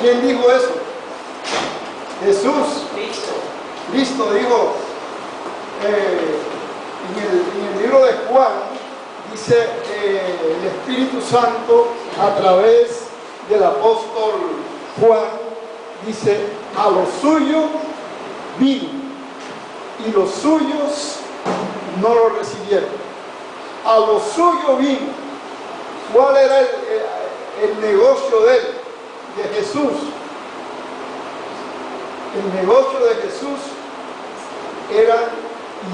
¿Quién dijo eso? Jesús. Cristo dijo en el libro de Juan, dice el Espíritu Santo a través del apóstol Juan, dice: a los suyos vino y los suyos no lo recibieron. A los suyos vino. ¿Cuál era el negocio de él, de Jesús? El negocio de Jesús era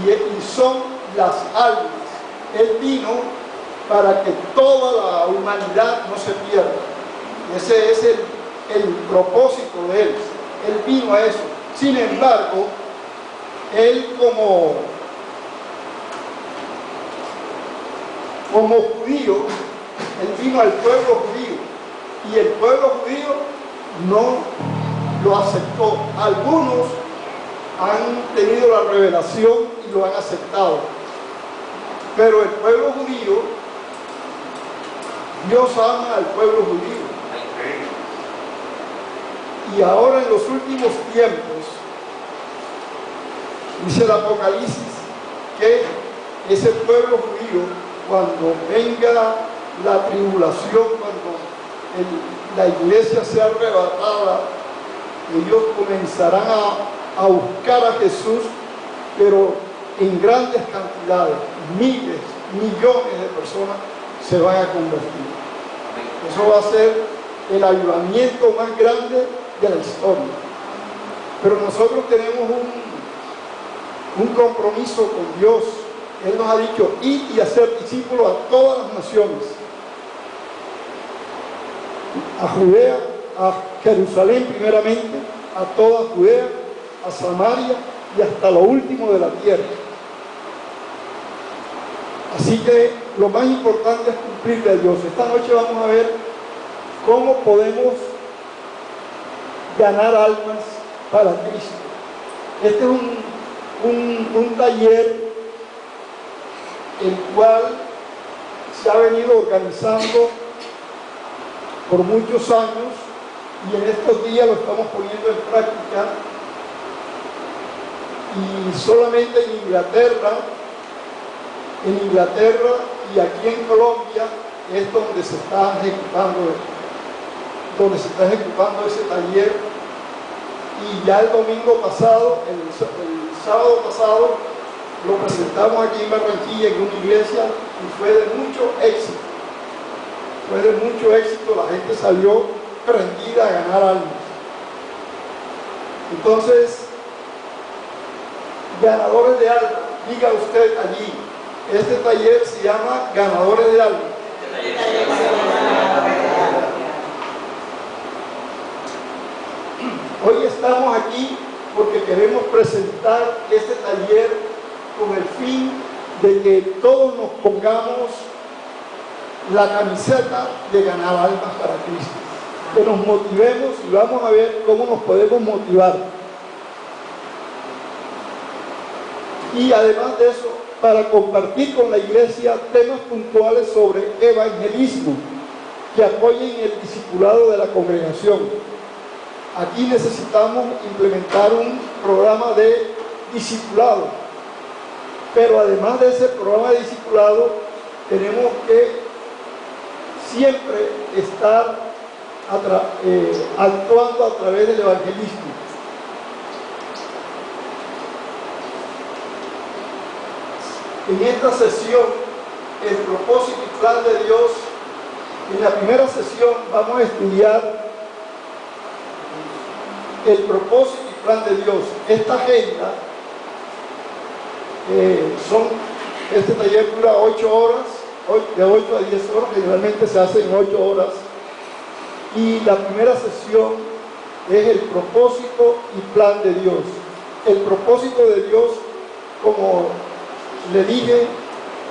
y son las almas. Él vino para que toda la humanidad no se pierda. Ese es el propósito de él. Él vino a eso. Sin embargo, él como judío, él vino al pueblo judío y el pueblo judío no lo aceptó. Algunos han tenido la revelación y lo han aceptado, pero el pueblo judío, Dios ama al pueblo judío. Y ahora en los últimos tiempos, dice el Apocalipsis, que ese pueblo judío, cuando venga la tribulación, cuando la iglesia sea arrebatada, ellos comenzarán a buscar a Jesús, pero en grandes cantidades, miles, millones de personas se van a convertir. Eso va a ser el avivamiento más grande de la historia. Pero nosotros tenemos un compromiso con Dios. Él nos ha dicho: id y hacer discípulos a todas las naciones, a Judea, a Jerusalén primeramente, a toda Judea, a Samaria y hasta lo último de la tierra. Así que lo más importante es cumplirle a Dios. Esta noche vamos a ver cómo podemos ganar almas para Cristo. Este es un taller el cual se ha venido organizando por muchos años y en estos días lo estamos poniendo en práctica, y solamente en Inglaterra y aquí en Colombia es donde se está ejecutando ese taller. Y ya el domingo pasado, el sábado pasado, lo presentamos aquí en Barranquilla en una iglesia y fue de mucho éxito. La gente salió prendida a ganar almas. Entonces, ganadores de almas, diga usted allí, este taller se llama Ganadores de Almas. Hoy estamos aquí porque queremos presentar este taller con el fin de que todos nos pongamos la camiseta de ganar almas para Cristo, que nos motivemos y vamos a ver cómo nos podemos motivar. Y además de eso, para compartir con la iglesia temas puntuales sobre evangelismo que apoyen el discipulado de la congregación. Aquí necesitamos implementar un programa de discipulado, pero además de ese programa de discipulado tenemos que siempre estar actuando a través del evangelismo. En esta sesión, el propósito y plan de Dios, en la primera sesión vamos a estudiar el propósito y plan de Dios. Esta agenda, este taller dura 8 horas, de 8 a 10 horas, generalmente se hace en 8 horas. Y la primera sesión es el propósito y plan de Dios. El propósito de Dios, como le dije,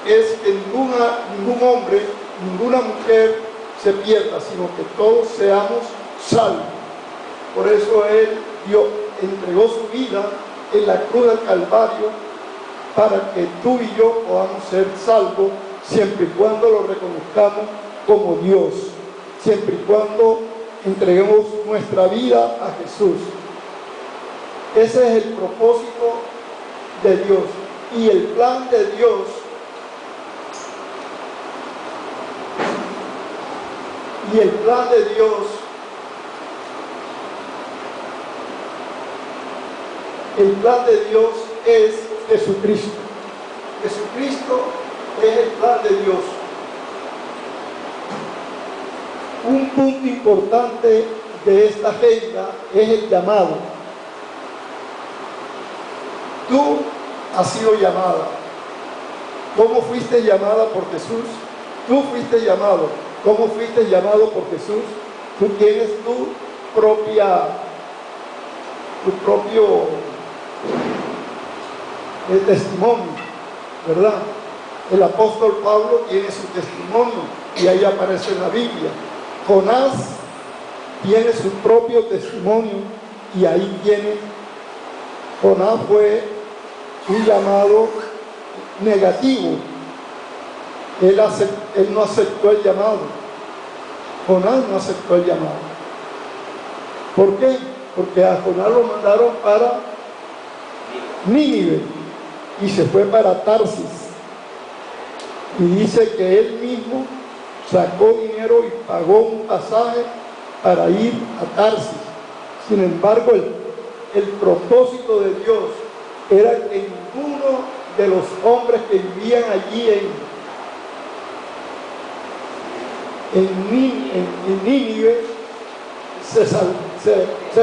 es que ningún hombre, ninguna mujer se pierda, sino que todos seamos salvos. Por eso Él entregó su vida en la cruz del Calvario, para que tú y yo podamos ser salvos, siempre y cuando lo reconozcamos como Dios, siempre y cuando entreguemos nuestra vida a Jesús. Ese es el propósito de Dios. Y el plan de Dios es Jesucristo. Jesucristo es el plan de Dios. Un punto importante de esta agenda es el llamado. Tú has sido llamada. ¿Cómo fuiste llamada por Jesús? Tú fuiste llamado. ¿Cómo fuiste llamado por Jesús? Tú tienes tu propio testimonio, ¿verdad? El apóstol Pablo tiene su testimonio y ahí aparece en la Biblia. Jonás tiene su propio testimonio y ahí tiene. Jonás fue un llamado negativo. Él no aceptó el llamado. Jonás no aceptó el llamado. ¿Por qué? Porque a Jonás lo mandaron para Nínive y se fue para Tarsis. Y dice que él mismo sacó dinero y pagó un pasaje para ir a Tarsis. Sin embargo, el propósito de Dios era que ninguno de los hombres que vivían allí en Nínive se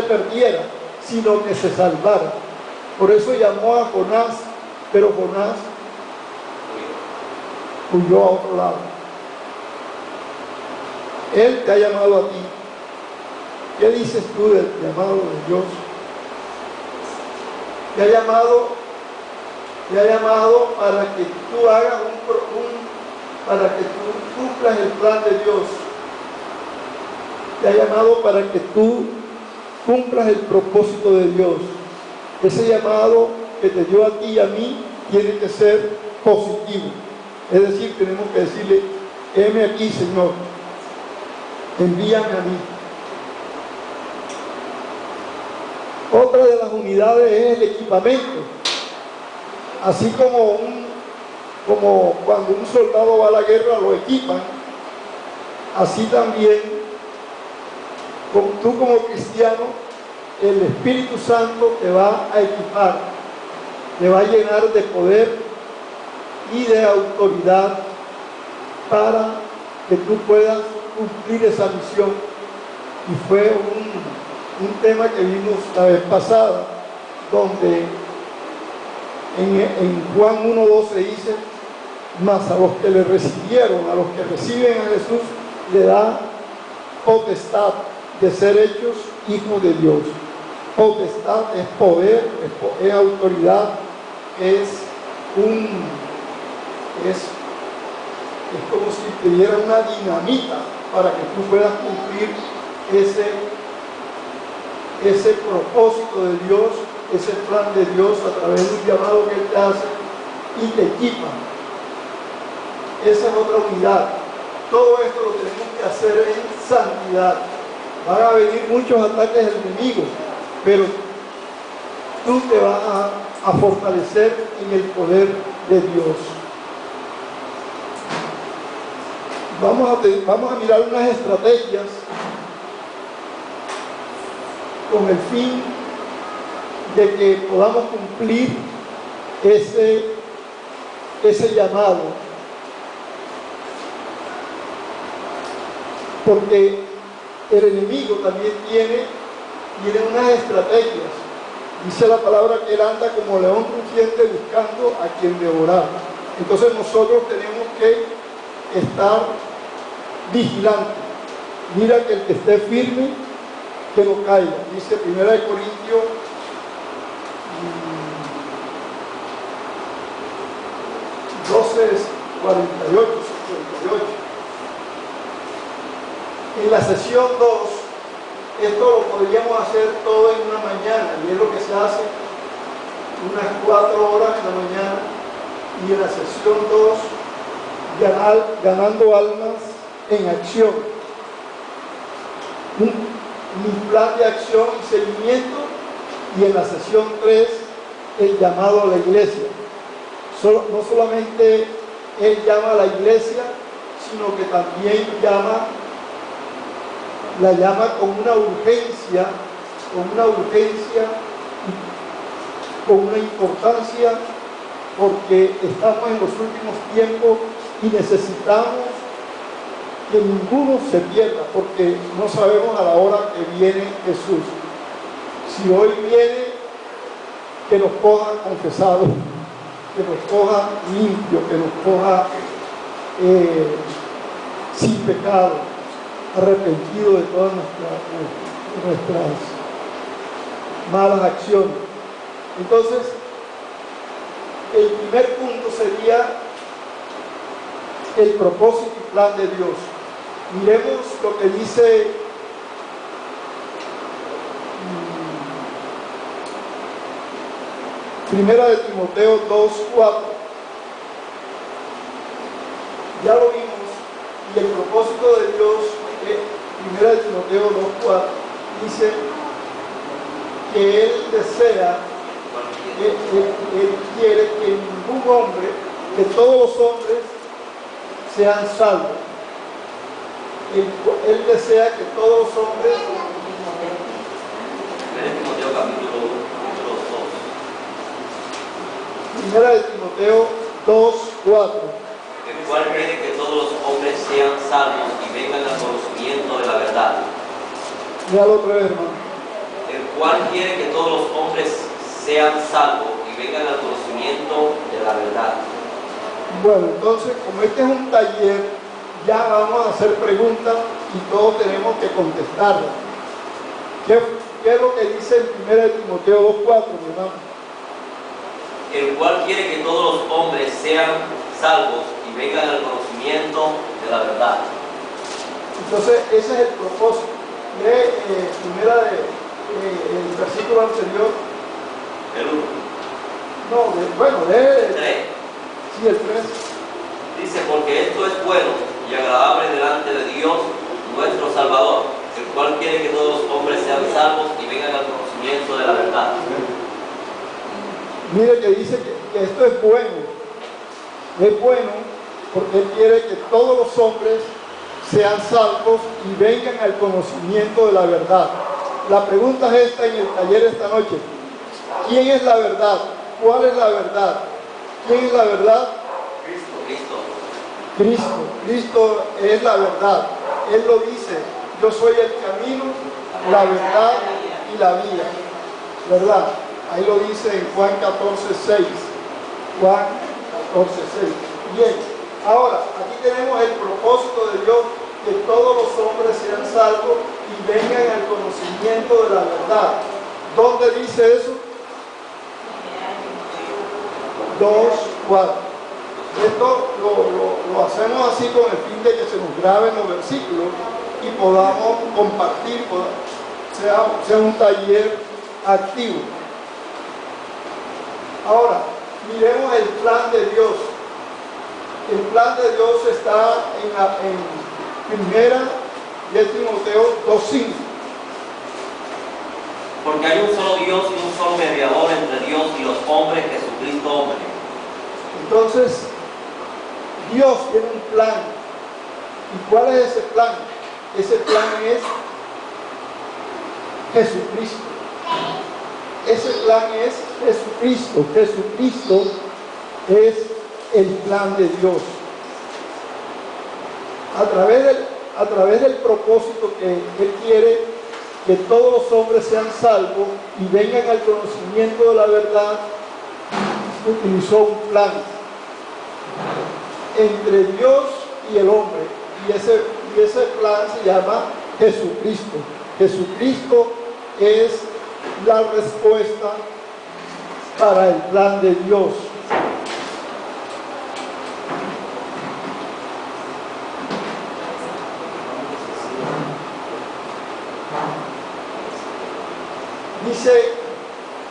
perdiera, sino que se salvara. Por eso llamó a Jonás, pero Jonás huyó a otro lado. Él te ha llamado a ti. ¿Qué dices tú del llamado de Dios? Te ha llamado para que tú hagas para que tú cumplas el plan de Dios. Te ha llamado para que tú cumplas el propósito de Dios. Ese llamado que te dio a ti y a mí tiene que ser positivo. Es decir, tenemos que decirle: heme aquí, Señor, envíame a mí. Otra de las unidades es el equipamiento. Así como cuando un soldado va a la guerra lo equipan, así también tú como cristiano, el Espíritu Santo te va a equipar, te va a llenar de poder y de autoridad para que tú puedas cumplir esa misión. Y fue un tema que vimos la vez pasada, donde en Juan 1:12 dice: mas a los que le recibieron, a los que reciben a Jesús, le da potestad de ser hechos hijos de Dios. Potestad es poder, es autoridad, es como si te diera una dinamita para que tú puedas cumplir ese propósito de Dios, ese plan de Dios a través de un llamado que Él te hace y te equipa. Esa es otra unidad. Todo esto lo tenemos que hacer en santidad. Van a venir muchos ataques enemigos, pero tú te vas a fortalecer en el poder de Dios. Vamos a mirar unas estrategias con el fin de que podamos cumplir ese llamado. Porque el enemigo también tiene unas estrategias. Dice la palabra que él anda como león rugiente buscando a quien devorar. Entonces nosotros tenemos que estar vigilantes. Mira que el que esté firme, que no caiga. Dice 1 Corintios 12:48, 58. En la sesión 2, esto lo podríamos hacer todo en una mañana, y es lo que se hace unas 4 horas en la mañana, y en la sesión 2, ganando almas en acción. mi plan de acción y seguimiento, y en la sesión 3 el llamado a la iglesia. No solamente él llama a la iglesia, sino que también la llama con una urgencia, con una importancia, porque estamos en los últimos tiempos y necesitamos que ninguno se pierda, porque no sabemos a la hora que viene Jesús. Si hoy viene, que nos coja confesados, que nos coja limpio, que nos coja sin pecado, arrepentido de todas nuestras malas acciones. Entonces, el primer punto sería el propósito y plan de Dios. Miremos lo que dice Primera de Timoteo 2:4. Ya lo vimos, y el propósito de Dios, Primera de Timoteo 2:4, dice que Él desea, Él quiere que ningún hombre, que todos los hombres sean salvos. Él desea que todos los hombres. Timoteo capítulo 2. Primera de Timoteo 2:4. El cual quiere que todos los hombres sean salvos y vengan al conocimiento de la verdad. Léalo otra vez, hermano. El cual quiere que todos los hombres sean salvos y vengan al conocimiento de la verdad. Bueno, entonces, como este es un taller, ya vamos a hacer preguntas y todos tenemos que contestarlas. ¿Qué es lo que dice en 1 Timoteo 2:4, mi hermano? El cual quiere que todos los hombres sean salvos y vengan al conocimiento de la verdad. Entonces, ese es el propósito. Lee el versículo anterior. El 1. No, lee 3. Sí, el 3. Dice, porque esto es bueno y agradable delante de Dios, nuestro Salvador, el cual quiere que todos los hombres sean salvos y vengan al conocimiento de la verdad. Mire que dice que esto es bueno. Es bueno porque Él quiere que todos los hombres sean salvos y vengan al conocimiento de la verdad. La pregunta es esta en el taller esta noche. ¿Quién es la verdad? ¿Cuál es la verdad? ¿Quién es la verdad? Cristo es la verdad. Él lo dice, yo soy el camino, la verdad y la vida. ¿Verdad? Ahí lo dice en Juan 14:6. Juan 14:6. Bien, ahora, aquí tenemos el propósito de Dios, que todos los hombres sean salvos y vengan al conocimiento de la verdad. ¿Dónde dice eso? 2:4. Esto lo hacemos así con el fin de que se nos graben los versículos y podamos compartir, sea un taller activo. Ahora, miremos el plan de Dios. El plan de Dios está en Primera de Timoteo 2:5. Porque hay un solo Dios y un solo mediador entre Dios y los hombres, Jesucristo hombre. Entonces, Dios tiene un plan. ¿Y cuál es ese plan? Ese plan es Jesucristo. Ese plan es Jesucristo. Jesucristo es el plan de Dios. A través del propósito que Él quiere que todos los hombres sean salvos y vengan al conocimiento de la verdad, utilizó un plan entre Dios y el hombre, y ese plan se llama Jesucristo. Jesucristo es la respuesta para el plan de Dios. Dice,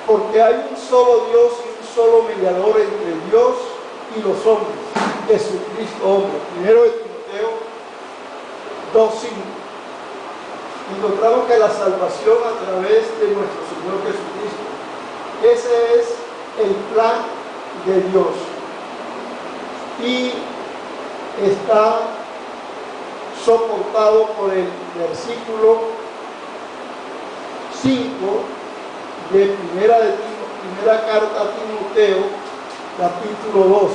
porque hay un solo Dios y un solo mediador entre Dios y los hombres, Jesucristo hombre. 1 de Timoteo 2:5. encontramos que la salvación a través de nuestro Señor Jesucristo, ese es el plan de Dios. Y está soportado por el versículo 5 de primera carta a Timoteo, capítulo 2.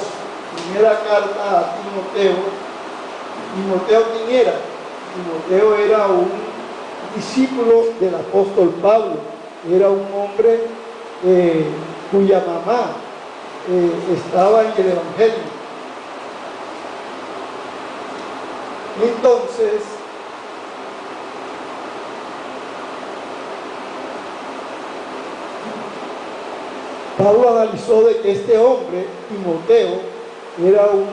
Primera carta a Timoteo. Timoteo, ¿quién era? Timoteo era un discípulo del apóstol Pablo, era un hombre cuya mamá estaba en el Evangelio. Entonces, Pablo analizó de que este hombre, Timoteo, era un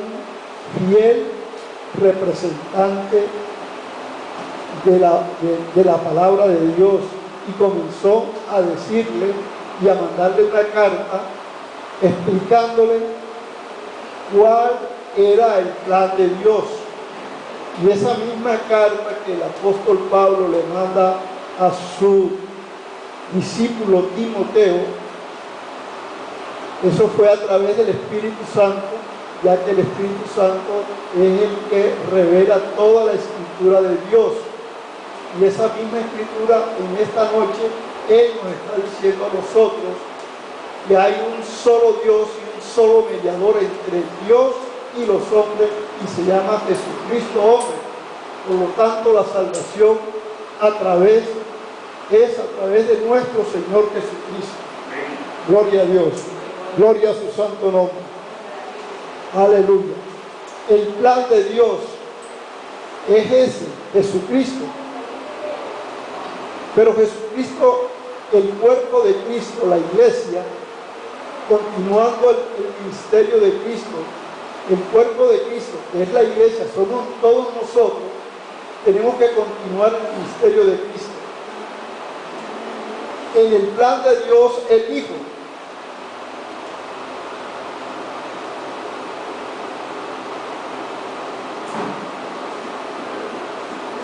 fiel representante de la palabra de Dios, y comenzó a decirle y a mandarle una carta explicándole cuál era el plan de Dios. Y esa misma carta que el apóstol Pablo le manda a su discípulo Timoteo, eso fue a través del Espíritu Santo, ya que el Espíritu Santo es el que revela toda la escritura de Dios. Y esa misma escritura en esta noche, Él nos está diciendo a nosotros que hay un solo Dios y un solo mediador entre Dios y los hombres, y se llama Jesucristo hombre. Por lo tanto, la salvación es a través de nuestro Señor Jesucristo. Gloria a Dios, gloria a su santo nombre. Aleluya. El plan de Dios es ese, Jesucristo. Pero Jesucristo, el cuerpo de Cristo, la iglesia, continuando el ministerio de Cristo, el cuerpo de Cristo, que es la iglesia, somos todos nosotros, tenemos que continuar el ministerio de Cristo. En el plan de Dios, el Hijo.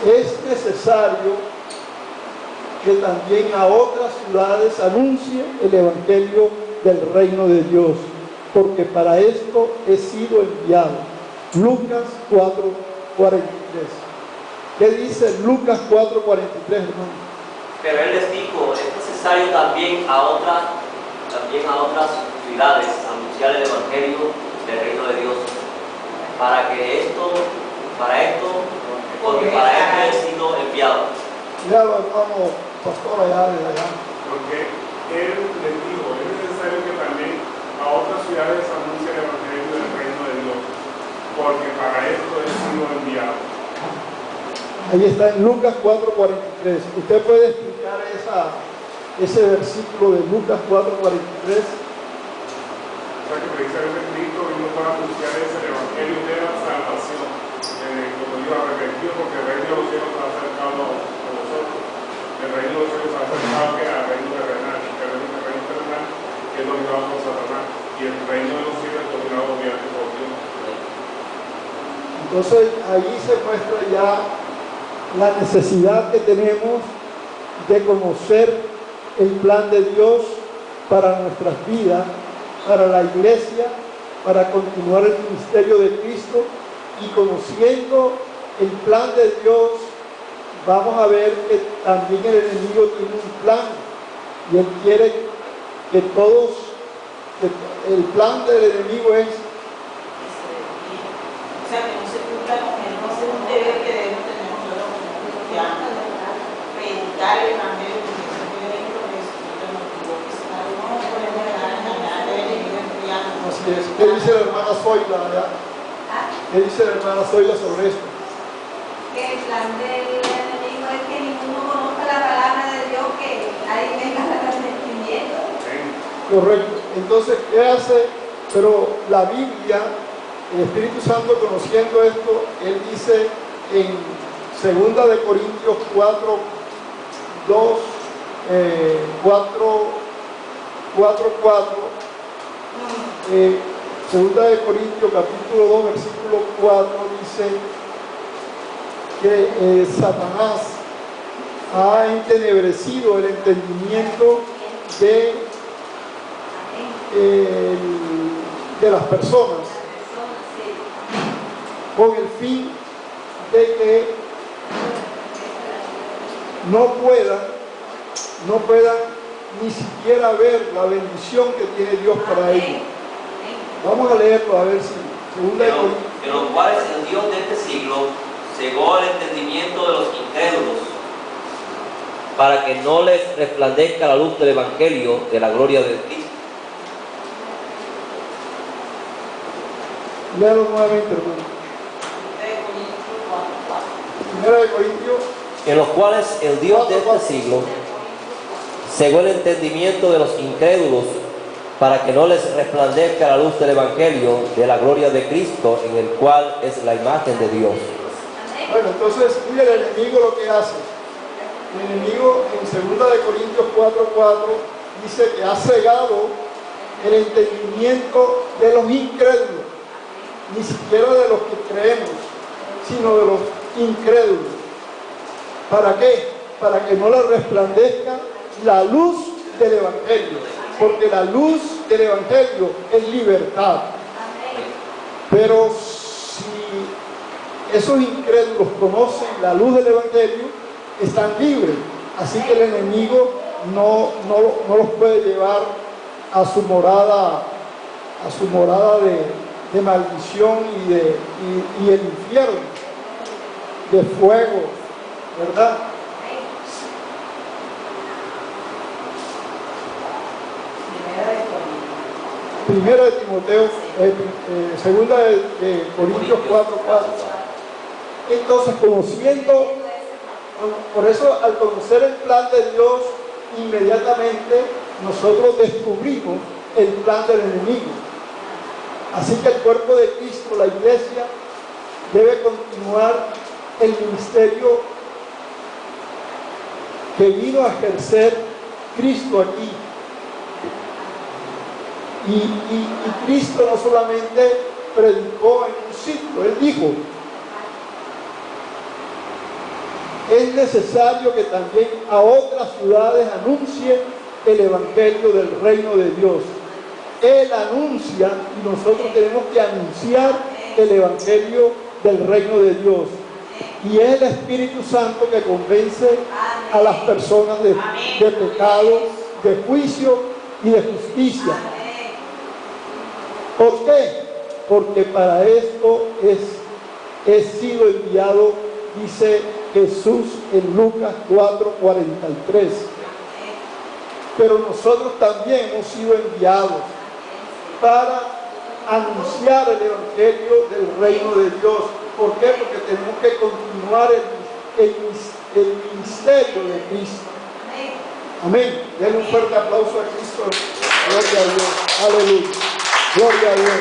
Es necesario que también a otras ciudades anuncie el Evangelio del reino de Dios, porque para esto he sido enviado. Lucas 4:43. ¿Qué dice Lucas 4:43, hermano? Pero él les dijo, es necesario también a otras ciudades anunciar el Evangelio del reino de Dios, porque para esto he sido enviado. Ya lo hermano pastor allá de allá. Porque él les dijo, es necesario que también a otras ciudades anuncie el Evangelio del reino de Dios, porque para esto he sido enviado. Ahí está en Lucas 4:43. ¿Usted puede explicar ese versículo de Lucas 4:43? O sea que precisamente Cristo vino para anunciar ese Evangelio de la salvación, como Dios arrepentido, porque el reino de los cielos está acercado a vosotros. El reino de los cielos está acercado que al reino terrenal, que el reino terrenal es dominado por Satanás, y el reino de los cielos es dominado obviamente por Dios. Entonces ahí se muestra ya la necesidad que tenemos de conocer el plan de Dios para nuestras vidas, para la iglesia, para continuar el ministerio de Cristo. Y conociendo el plan de Dios, vamos a ver que también el enemigo tiene un plan, y él quiere que el plan del enemigo es que no se cumpla con él, no es un deber que debemos tener nosotros como cristianos, predicar el evangelio, porque eso fue dentro de Jesucristo nos tuvo que estar, no podemos dejar engañar del enemigo cristiano. así es. ¿Qué dice la hermana Zoila allá? ¿Qué dice la hermana Zoila sobre esto? Que el plan del enemigo es que ninguno conozca la palabra de Dios, que ahí venga el arrepentimiento. Correcto. Entonces, ¿qué hace? Pero la Biblia, el Espíritu Santo, conociendo esto, él dice en 2 de Corintios 4, 2 de Corintios capítulo 2 versículo 4 dice que Satanás ha entenebrecido el entendimiento de, de las personas, con el fin de que no puedan ni siquiera ver la bendición que tiene Dios para ellos. Vamos a leerlo a ver si segunda de Corintios. En los cuales el Dios de este siglo cegó el entendimiento de los incrédulos, para que no les resplandezca la luz del Evangelio de la gloria de Cristo. Léalo nuevamente, hermano. Primera de Corintios. En los cuales el Dios de este siglo cegó el entendimiento de los incrédulos, para que no les resplandezca la luz del Evangelio de la gloria de Cristo, en el cual es la imagen de Dios. Bueno, entonces, mire el enemigo lo que hace. El enemigo en 2 de Corintios 4:4 dice que ha cegado el entendimiento de los incrédulos, ni siquiera de los que creemos, sino de los incrédulos. ¿Para qué? Para que no les resplandezca la luz del Evangelio, porque la luz del Evangelio es libertad. Pero si esos incrédulos conocen la luz del Evangelio, están libres. Así que el enemigo no los puede llevar a su morada de maldición y el infierno, de fuego, ¿verdad? Primera de Timoteo, segunda de Corintios 4:4. Entonces, conociendo, por eso al conocer el plan de Dios, inmediatamente nosotros descubrimos el plan del enemigo. Así que el cuerpo de Cristo, la iglesia, debe continuar el ministerio que vino a ejercer Cristo aquí. Y Cristo no solamente predicó en un sitio, Él dijo: es necesario que también a otras ciudades anuncie el Evangelio del reino de Dios. Él anuncia y nosotros tenemos que anunciar el Evangelio del reino de Dios. Y es el Espíritu Santo que convence a las personas de pecado, de juicio y de justicia. ¿Por qué? Porque para esto he sido enviado, dice Jesús en Lucas 4:43. Pero nosotros también hemos sido enviados para anunciar el Evangelio del reino de Dios. ¿Por qué? Porque tenemos que continuar el ministerio de Cristo. Amén. Denle un fuerte aplauso a Cristo. Gloria a Dios. Aleluya. Gloria a Dios.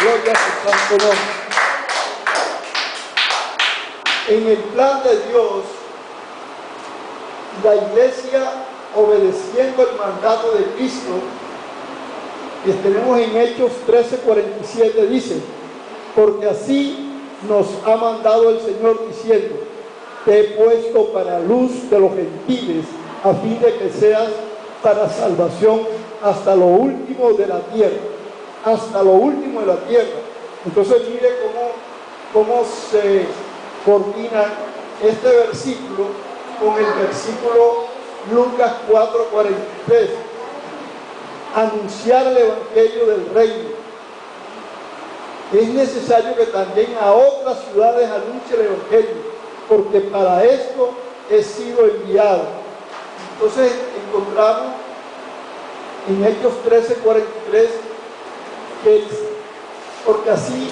Gloria a su santo nombre. En el plan de Dios, la iglesia, obedeciendo el mandato de Cristo, que tenemos en Hechos 13:47, dice: porque así nos ha mandado el Señor diciendo: te he puesto para luz de los gentiles, a fin de que seas para salvación hasta lo último de la tierra. Hasta lo último de la tierra. Entonces mire cómo se coordina este versículo con el versículo Lucas 4:43. Anunciar el Evangelio del reino. Es necesario que también a otras ciudades anuncie el Evangelio, porque para esto he sido enviado. Entonces encontramos en Hechos 13:43 que porque así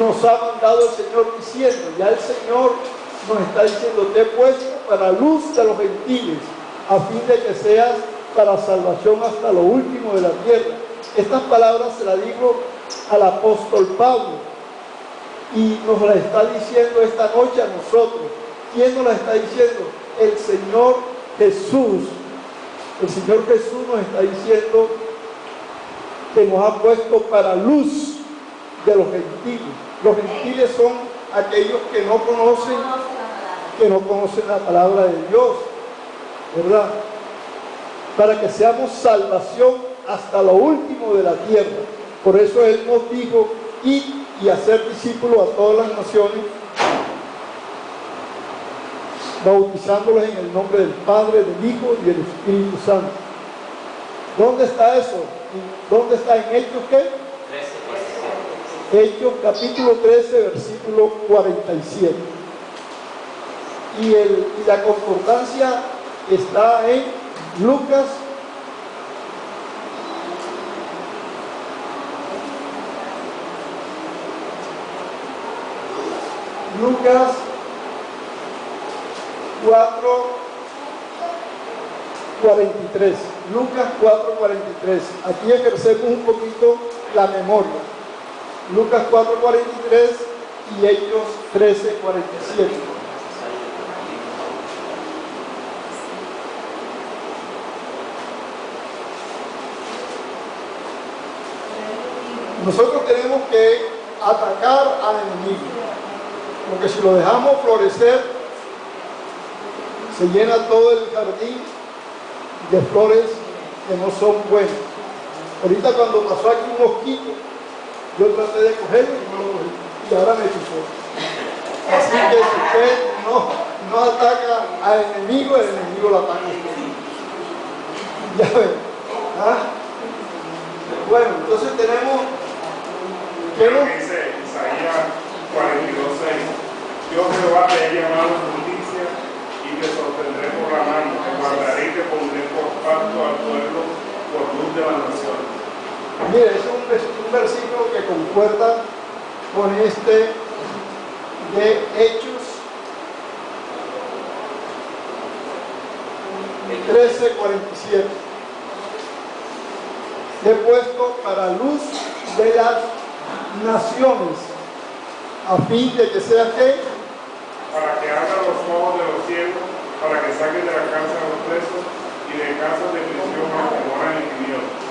nos ha mandado el Señor diciendo, ya el Señor nos está diciendo: te he puesto para luz de los gentiles, a fin de que seas para salvación hasta lo último de la tierra. Estas palabras se las digo al apóstol Pablo y nos las está diciendo esta noche a nosotros. ¿Quién nos las está diciendo? El Señor Jesús. El Señor Jesús nos está diciendo que nos ha puesto para luz de los gentiles. Los gentiles son aquellos que no conocen la palabra de Dios. ¿verdad? Para que seamos salvación hasta lo último de la tierra. Por eso Él nos dijo, id y hacer discípulos a todas las naciones, bautizándolos en el nombre del Padre, del Hijo y del Espíritu Santo. ¿Dónde está eso? ¿Dónde está? ¿En Hechos qué? 13:17. Hechos capítulo 13, versículo 47. Y la concordancia está en Lucas Lucas 4:43. Lucas 4:43. Aquí ejercemos un poquito la memoria. Lucas 4:43 y Hechos 13:47. Nosotros tenemos que atacar al enemigo, porque si lo dejamos florecer, se llena todo el jardín de flores que no son buenas. Ahorita cuando pasó aquí un mosquito, yo traté de cogerlo y no lo cogí, y ahora me picó. Así que si usted no ataca al enemigo, el enemigo lo ataca a usted. Ya ven. ¿Ah? Bueno, entonces tenemos que Lo que dice Isaías 42:6. Yo Jehová te he llamado justicia y te sostendré por la mano, te guardaré y te pondré por pacto al pueblo, por luz de las naciones. Mire, es un versículo que concuerda con este de Hechos 13:47. He puesto para luz de las naciones, a fin de que sea que Para que abra los ojos de los cielos, para que saquen de la cárcel a los presos y de casas de prisión a los que moran en tinieblas.